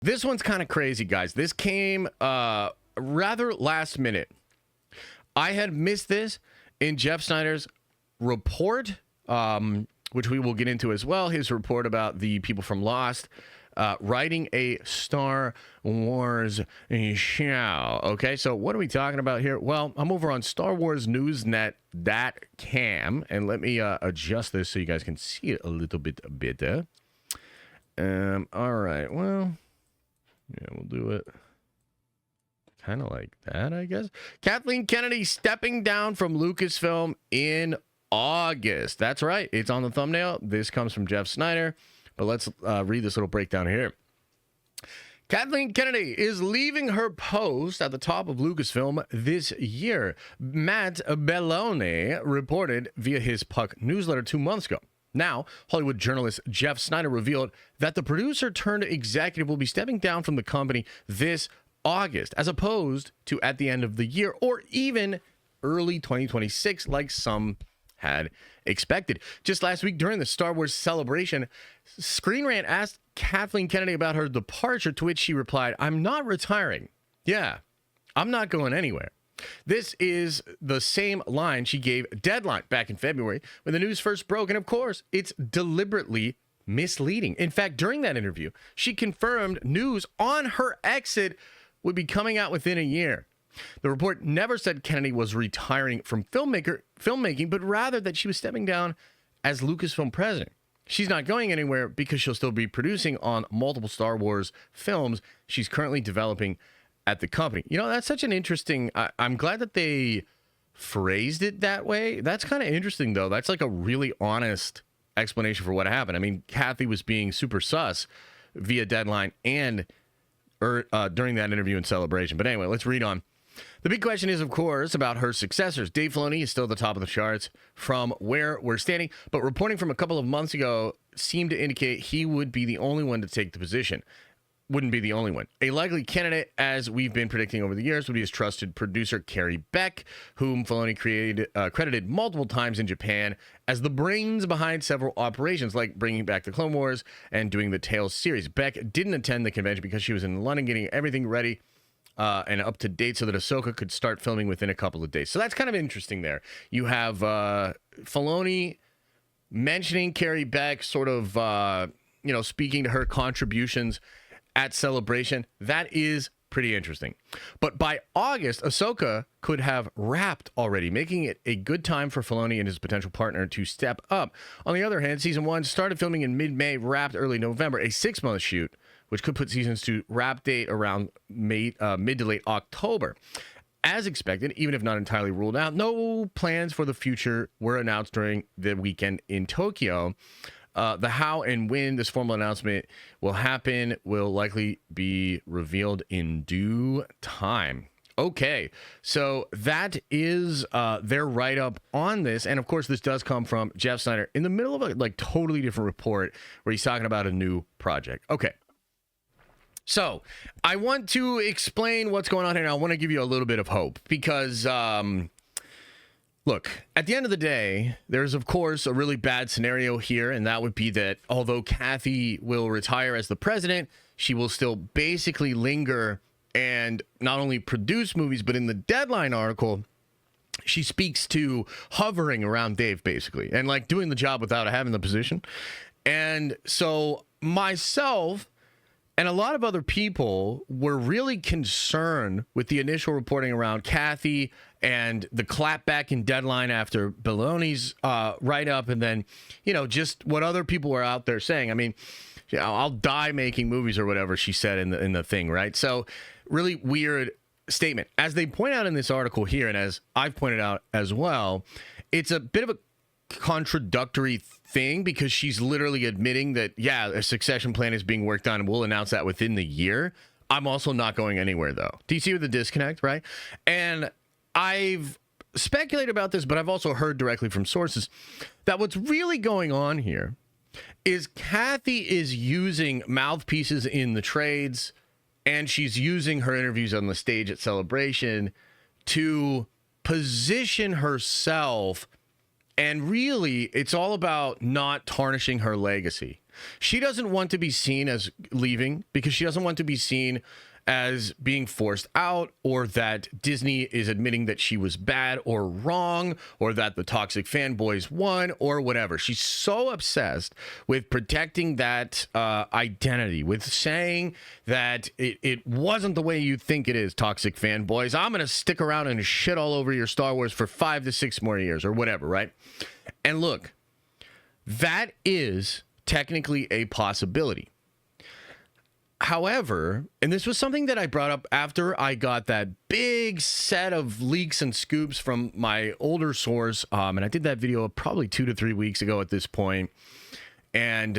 This one's kind of crazy, guys. This came rather last minute. I had missed this in Jeff Snyder's report, which we will get into as well. His report about the people from Lost writing a Star Wars show. Okay, so what are we talking about here? Well, I'm over on Star Wars Newsnet.com, and let me adjust this so you guys can see it a little bit better. All right, well, yeah, we'll do it kind of like that, I guess. Kathleen Kennedy stepping down from Lucasfilm in August. That's right. It's on the thumbnail. This comes from Jeff Snyder, but let's read this little breakdown here. Kathleen Kennedy is leaving her post at the top of Lucasfilm this year. Matt Belloni reported via his Puck newsletter 2 months ago. Now, Hollywood journalist Jeff Snyder revealed that the producer turned executive will be stepping down from the company this August, as opposed to at the end of the year or even early 2026, like some had expected. Just last week during the Star Wars celebration, Screen Rant asked Kathleen Kennedy about her departure, to which she replied, "I'm not retiring. Yeah, I'm not going anywhere." This is the same line she gave Deadline back in February when the news first broke, and of course, it's deliberately misleading. In fact, during that interview, she confirmed news on her exit would be coming out within a year. The report never said Kennedy was retiring from filmmaking, but rather that she was stepping down as Lucasfilm president. She's not going anywhere because she'll still be producing on multiple Star Wars films she's currently developing at the company. You know, that's such an interesting... I'm glad that they phrased it that way. That's kind of interesting, though. That's like a really honest explanation for what happened. I mean, Kathy was being super sus via Deadline and during that interview and celebration. But anyway, let's read on. The big question is, of course, about her successors. Dave Filoni is still at the top of the charts from where we're standing, but reporting from a couple of months ago seemed to indicate he would be the only one to take the position. Wouldn't be the only one. A likely candidate, as we've been predicting over the years, would be his trusted producer, Carrie Beck, whom Filoni credited multiple times in Japan as the brains behind several operations, like bringing back the Clone Wars and doing the Tales series. Beck didn't attend the convention because she was in London getting everything ready and up to date so that Ahsoka could start filming within a couple of days. So that's kind of interesting there. You have Filoni mentioning Carrie Beck, sort of, speaking to her contributions at Celebration. That is pretty interesting. But by August, Ahsoka could have wrapped already, making it a good time for Filoni and his potential partner to step up. On the other hand, season 1 started filming in mid-May, wrapped early November, a 6-month shoot, which could put seasons 2 wrap date around mid to late October. As expected, even if not entirely ruled out, no plans for the future were announced during the weekend in Tokyo. The how and when this formal announcement will happen will likely be revealed in due time. Okay, so that is their write-up on this. And of course, this does come from Jeff Snyder in the middle of a totally different report where he's talking about a new project. Okay. So I want to explain what's going on here, and I want to give you a little bit of hope because, look, at the end of the day, there's, of course, a really bad scenario here, and that would be that although Kathy will retire as the president, she will still basically linger and not only produce movies, but in the Deadline article, she speaks to hovering around Dave, basically, and like doing the job without having the position. And so myself and a lot of other people were really concerned with the initial reporting around Kathy and the clapback in Deadline after Belloni's write-up, and then, just what other people were out there saying. I mean, I'll die making movies or whatever she said in the thing, right? So really weird statement. As they point out in this article here, and as I've pointed out as well, it's a bit of a contradictory thing because she's literally admitting that, yeah, a succession plan is being worked on and we'll announce that within the year. I'm also not going anywhere, though. Do you see the disconnect, right? And I've speculated about this, but I've also heard directly from sources that what's really going on here is Kathy is using mouthpieces in the trades, and she's using her interviews on the stage at Celebration to position herself. And really, it's all about not tarnishing her legacy. She doesn't want to be seen as leaving because she doesn't want to be seen as being forced out, or that Disney is admitting that she was bad or wrong, or that the toxic fanboys won, or whatever. She's so obsessed with protecting that identity, with saying that it wasn't the way you think it is, toxic fanboys. I'm going to stick around and shit all over your Star Wars for 5 to 6 more years, or whatever, right? And look, that is technically a possibility. However, and this was something that I brought up after I got that big set of leaks and scoops from my older source, and I did that video probably 2 to 3 weeks ago at this point. And,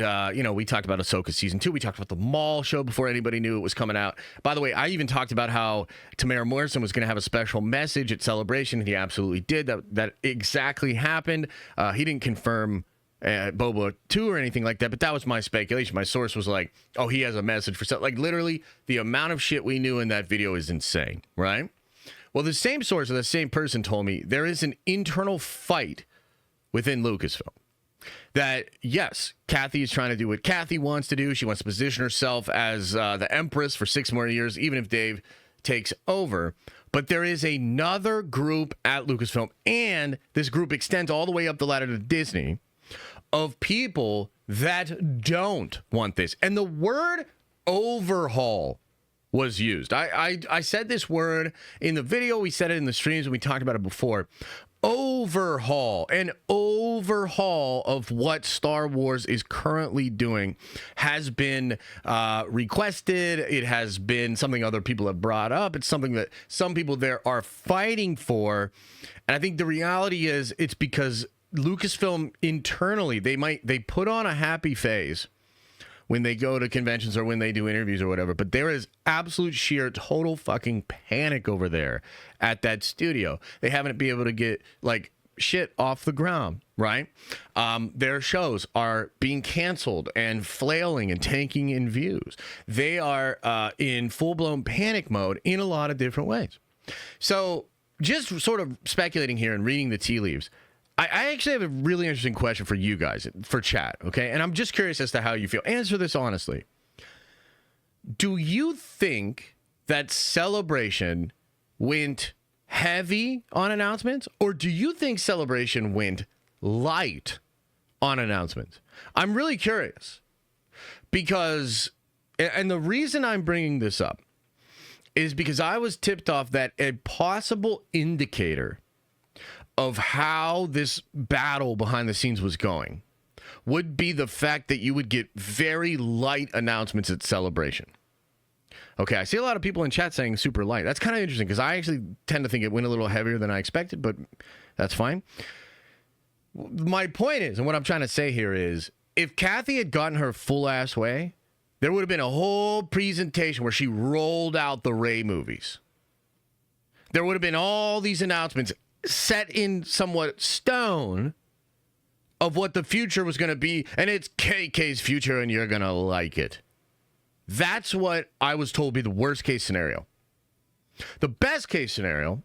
we talked about Ahsoka Season 2. We talked about the Maul show before anybody knew it was coming out. By the way, I even talked about how Tamara Morrison was going to have a special message at Celebration, and he absolutely did. That exactly happened. He didn't confirm Boba 2 or anything like that, but that was my speculation. My source was like, oh, he has a message for something. Like, literally, the amount of shit we knew in that video is insane, right? Well, the same source or the same person told me there is an internal fight within Lucasfilm. That, yes, Kathy is trying to do what Kathy wants to do. She wants to position herself as the Empress for 6 more years, even if Dave takes over. But there is another group at Lucasfilm, and this group extends all the way up the ladder to Disney, of people that don't want this. And the word overhaul was used. I said this word in the video. We said it in the streams when we talked about it before. Overhaul. An overhaul of what Star Wars is currently doing has been requested. It has been something other people have brought up. It's something that some people there are fighting for. And I think the reality is it's because Lucasfilm internally, they put on a happy phase when they go to conventions or when they do interviews or whatever, but there is absolute sheer total fucking panic over there at that studio. They haven't been able to get like shit off the ground, right? Their shows are being canceled and flailing and tanking in views. They are in full-blown panic mode in a lot of different ways. So just sort of speculating here and reading the tea leaves, I actually have a really interesting question for you guys, for chat, okay? And I'm just curious as to how you feel. Answer this honestly. Do you think that Celebration went heavy on announcements, or do you think Celebration went light on announcements? I'm really curious because, and the reason I'm bringing this up is because I was tipped off that a possible indicator of how this battle behind the scenes was going would be the fact that you would get very light announcements at Celebration. Okay, I see a lot of people in chat saying super light. That's kind of interesting because I actually tend to think it went a little heavier than I expected, but that's fine. My point is, and what I'm trying to say here is, if Kathy had gotten her full ass way, there would have been a whole presentation where she rolled out the Rey movies. There would have been all these announcements set in somewhat stone of what the future was going to be, and it's KK's future, and you're going to like it. That's what I was told would be the worst case scenario. The best case scenario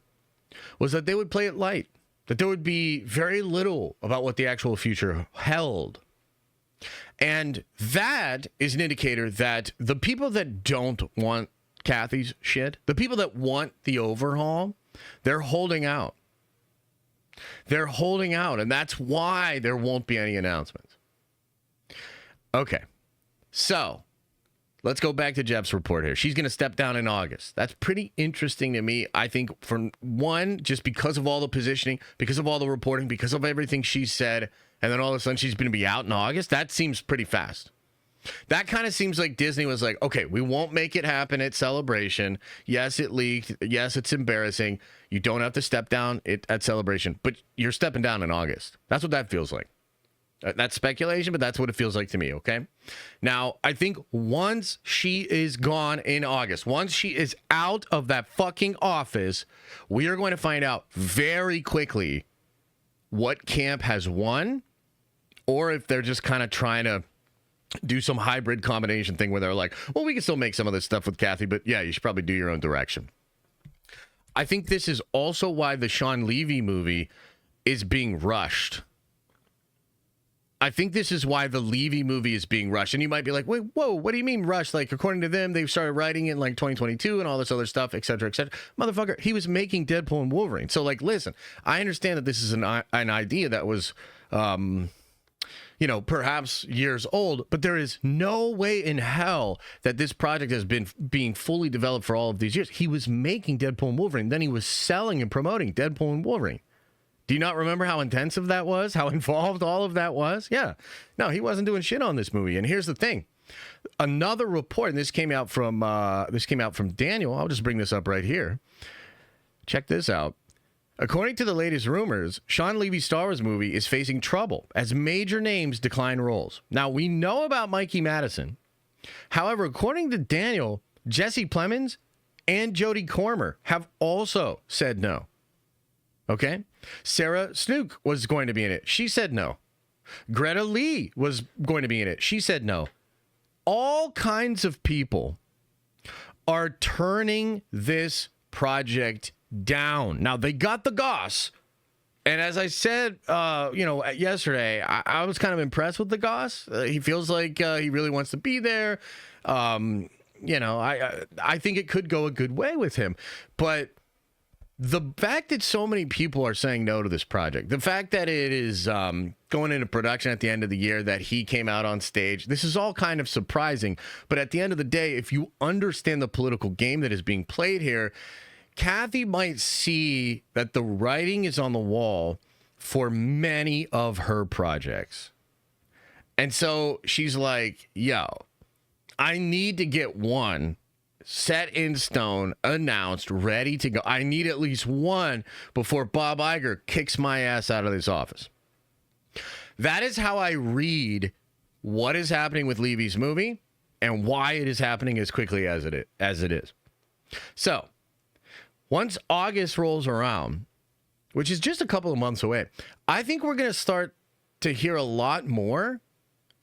was that they would play it light, that there would be very little about what the actual future held. And that is an indicator that the people that don't want Kathy's shit, the people that want the overhaul, they're holding out. They're holding out, and that's why there won't be any announcements. Okay, so let's go back to Jeff's report here. She's going to step down in August. That's pretty interesting to me. I think, for one, just because of all the positioning, because of all the reporting, because of everything she said, and then all of a sudden she's going to be out in August. That seems pretty fast. That kind of seems like Disney was like, okay, we won't make it happen at Celebration. Yes, it leaked. Yes, it's embarrassing. You don't have to step down at Celebration, but you're stepping down in August. That's what that feels like. That's speculation, but that's what it feels like to me, okay? Now, I think once she is gone in August, once she is out of that fucking office, we are going to find out very quickly what camp has won, or if they're just kind of trying to do some hybrid combination thing where they're like, well, we can still make some of this stuff with Kathy, but yeah, you should probably do your own direction. I think this is also why the Shawn Levy movie is being rushed. I think this is why the Levy movie is being rushed. And you might be like, wait, whoa, what do you mean rushed? Like, according to them, they started writing in like 2022 and all this other stuff, et cetera, et cetera. Motherfucker, he was making Deadpool and Wolverine. So, like, listen, I understand that this is an idea that was, perhaps years old, but there is no way in hell that this project has been being fully developed for all of these years. He was making Deadpool and Wolverine. Then he was selling and promoting Deadpool and Wolverine. Do you not remember how intensive that was? How involved all of that was? Yeah. No, he wasn't doing shit on this movie. And here's the thing. Another report, and this came out from Daniel. I'll just bring this up right here. Check this out. According to the latest rumors, Shawn Levy's Star Wars movie is facing trouble as major names decline roles. Now, we know about Mikey Madison. However, according to Daniel, Jesse Plemons and Jodie Comer have also said no. Okay? Sarah Snook was going to be in it. She said no. Greta Lee was going to be in it. She said no. All kinds of people are turning this project down. Now, they got the goss. And as I said, yesterday, I was kind of impressed with the goss. He feels like he really wants to be there. I think it could go a good way with him. But the fact that so many people are saying no to this project, the fact that it is going into production at the end of the year, that he came out on stage, this is all kind of surprising. But at the end of the day, if you understand the political game that is being played here, Kathy might see that the writing is on the wall for many of her projects. And so she's like, yo, I need to get one set in stone, announced, ready to go. I need at least one before Bob Iger kicks my ass out of this office. That is how I read what is happening with Levy's movie and why it is happening as quickly as it is. So, once August rolls around, which is just a couple of months away, I think we're going to start to hear a lot more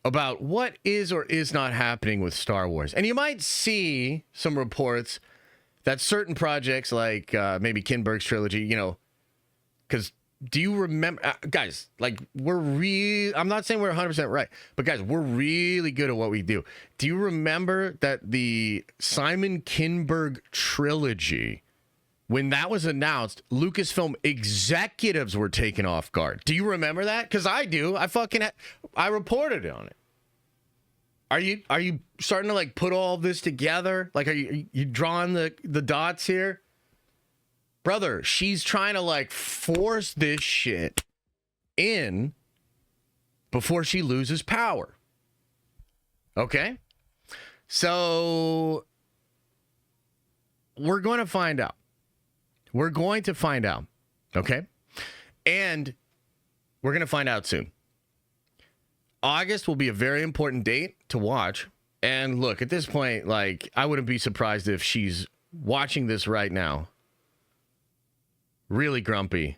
about what is or is not happening with Star Wars. And you might see some reports that certain projects like maybe Kinberg's trilogy, because do you remember, guys, like I'm not saying we're 100% right, but guys, we're really good at what we do. Do you remember that the Simon Kinberg trilogy, when that was announced, Lucasfilm executives were taken off guard? Do you remember that? Because I do. I reported on it. Are you starting to like put all this together? Like, are you drawing the dots here? Brother, she's trying to like force this shit in before she loses power. Okay? So we're going to find out. We're going to find out, okay? And we're going to find out soon. August will be a very important date to watch. And look, at this point, like, I wouldn't be surprised if she's watching this right now, really grumpy.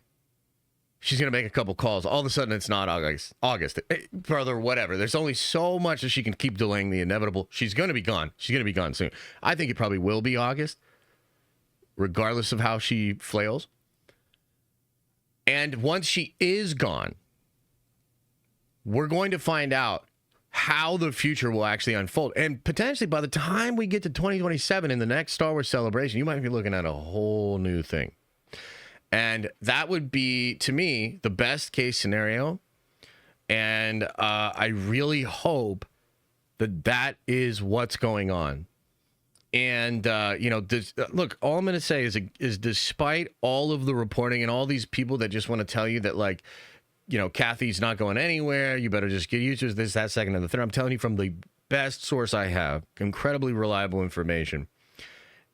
She's going to make a couple calls. All of a sudden, it's not August. Brother, whatever. There's only so much that she can keep delaying the inevitable. She's going to be gone. She's going to be gone soon. I think it probably will be August, regardless of how she flails. And once she is gone, we're going to find out how the future will actually unfold. And potentially by the time we get to 2027 in the next Star Wars celebration, you might be looking at a whole new thing. And that would be, to me, the best case scenario. And I really hope that that is what's going on. And, look, all I'm going to say is despite all of the reporting and all these people that just want to tell you that, like, Kathy's not going anywhere, you better just get used to this, that, second, and the third. I'm telling you from the best source I have, incredibly reliable information.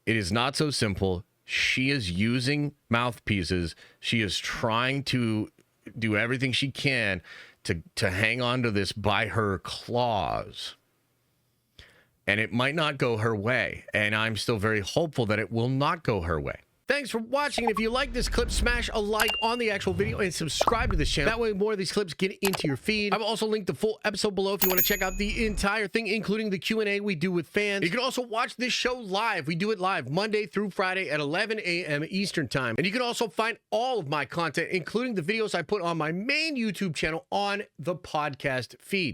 It is not so simple. She is using mouthpieces. She is trying to do everything she can to hang on to this by her claws. And it might not go her way. And I'm still very hopeful that it will not go her way. Thanks for watching, and if you like this clip, smash a like on the actual video and subscribe to this channel. That way more of these clips get into your feed. I've also linked the full episode below if you want to check out the entire thing, including the Q&A we do with fans. You can also watch this show live. We do it live Monday through Friday at 11 a.m. Eastern Time. And you can also find all of my content, including the videos I put on my main YouTube channel, on the podcast feed.